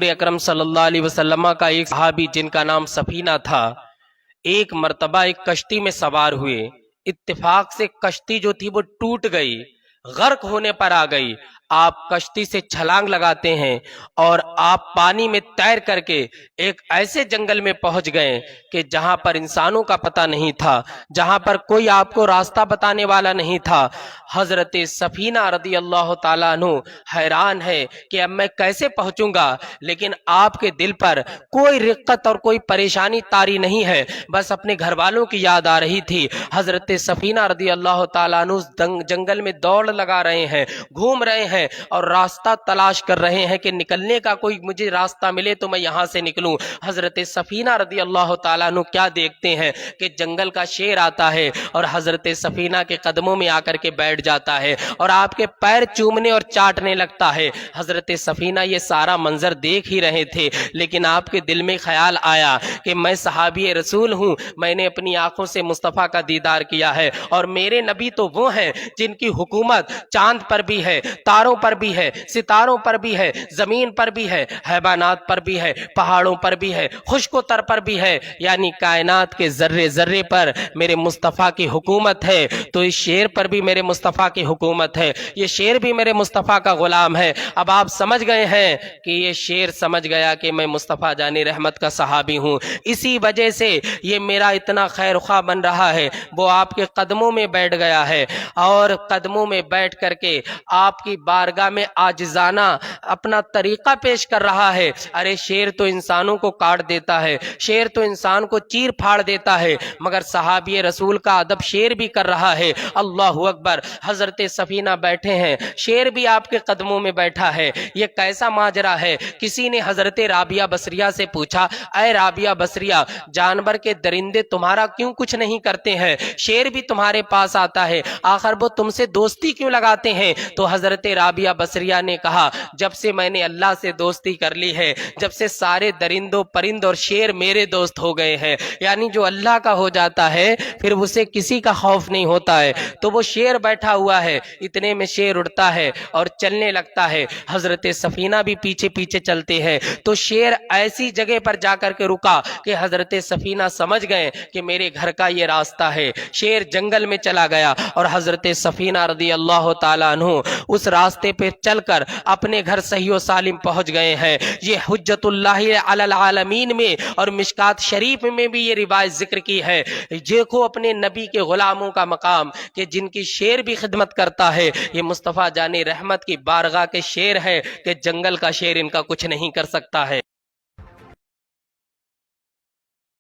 حضور اکرم صلی اللہ علیہ وسلم کا ایک صحابی جن کا نام سفینہ تھا، ایک مرتبہ ایک کشتی میں سوار ہوئے، اتفاق سے کشتی جو تھی وہ ٹوٹ گئی، غرق ہونے پر آ گئی۔ آپ کشتی سے چھلانگ لگاتے ہیں اور آپ پانی میں تیر کر کے ایک ایسے جنگل میں پہنچ گئے کہ جہاں پر انسانوں کا پتہ نہیں تھا، جہاں پر کوئی آپ کو راستہ بتانے والا نہیں تھا۔ حضرت سفینہ رضی اللہ تعالیٰ عنہ حیران ہے کہ اب میں کیسے پہنچوں گا، لیکن آپ کے دل پر کوئی رقت اور کوئی پریشانی طاری نہیں ہے، بس اپنے گھر والوں کی یاد آ رہی تھی۔ حضرت سفینہ رضی اللہ تعالیٰ عنہ جنگل میں دوڑ لگا رہے ہیں، گھوم رہے ہیں اور راستہ تلاش کر رہے ہیں کہ نکلنے کا کوئی مجھے راستہ ملے تو میں یہاں سے نکلوں۔ حضرت سفینہ رضی اللہ تعالیٰ عنہ کیا دیکھتے ہیں کہ جنگل کا شیر آتا ہے اور حضرت سفینہ کے قدموں میں آ کر کے بیٹھ جاتا ہے اور آپ کے پیر چومنے اور چاٹنے لگتا ہے۔ حضرت سفینہ یہ سارا منظر دیکھ ہی رہے تھے، لیکن آپ کے دل میں خیال آیا کہ میں صحابی رسول ہوں، میں نے اپنی آنکھوں سے مصطفیٰ کا دیدار کیا ہے، اور میرے نبی تو وہ ہیں جن کی حکومت چاند پر بھی ہے، تاروں پر بھی ہے، ستاروں پر بھی ہے، زمین پر بھی ہے، حیوانات پر بھی ہے، پہاڑوں پر بھی ہے، خشک و تر پر بھی ہے، یعنی کائنات کے ذرے ذرے پر میرے مصطفیٰ کی حکومت ہے۔ تو اس شیر پر بھی میرے مصطفیٰ کی حکومت ہے، یہ شیر بھی میرے مصطفیٰ کا غلام ہے۔ اب آپ سمجھ گئے ہیں کہ یہ شیر سمجھ گیا کہ میں مصطفیٰ جانی رحمت کا صحابی ہوں، اسی وجہ سے یہ میرا اتنا خیر خواہ بن رہا ہے۔ وہ آپ کے قدموں میں بیٹھ گیا ہے اور قدموں میں بیٹھ کر کے آپ کی بارگاہ میں عاجزانہ اپنا طریقہ پیش کر رہا ہے۔ ارے شیر تو انسانوں کو کاٹ دیتا ہے، شیر تو انسان کو چیر پھاڑ دیتا ہے، مگر صحابی رسول کا ادب شیر بھی کر رہا ہے۔ اللہ اکبر! حضرت سفینہ بیٹھے ہیں، شیر بھی آپ کے قدموں میں بیٹھا ہے۔ یہ کیسا ماجرا ہے؟ کسی نے حضرت رابعہ بصریہ سے پوچھا، اے رابعہ بصریہ، جانور کے درندے تمہارا کیوں کچھ نہیں کرتے ہیں؟ شیر بھی تمہارے پاس آتا ہے، آخر وہ تم سے دوستی کیوں لگاتے ہیں؟ تو حضرت رابعہ بصریہ نے کہا، جب سے میں نے اللہ سے دوستی کر لی ہے، جب سے سارے درندوں پرند اور شیر میرے دوست ہو گئے ہیں، یعنی جو اللہ کا ہو جاتا ہے پھر اسے کسی کا خوف نہیں ہوتا ہے۔ تو وہ شیر بیٹھا ہوا ہے، اتنے میں شیر اڑتا ہے اور چلنے لگتا ہے، حضرت سفینہ بھی پیچھے پیچھے چلتے ہیں۔ تو شیر ایسی جگہ پر جا کر کے رکا کہ حضرت سفینہ سمجھ گئے کہ میرے گھر کا یہ راستہ ہے۔ شیر جنگل میں چلا گیا اور حضرت سفینہ رضی اللہ تعالیٰ عنہ اس راستے پہ چل کر اپنے گھر صحیح و سالم پہنچ گئے ہیں۔ یہ حجت اللہ علی العالمین میں اور مشکات شریف میں بھی یہ روایت ذکر کی ہے۔ دیکھو اپنے نبی کے غلاموں کا مقام کہ جن کی شیر بھی خدمت کرتا ہے، یہ مصطفیٰ جان رحمت کی بارگاہ کے شیر ہے کہ جنگل کا شیر ان کا کچھ نہیں کر سکتا ہے۔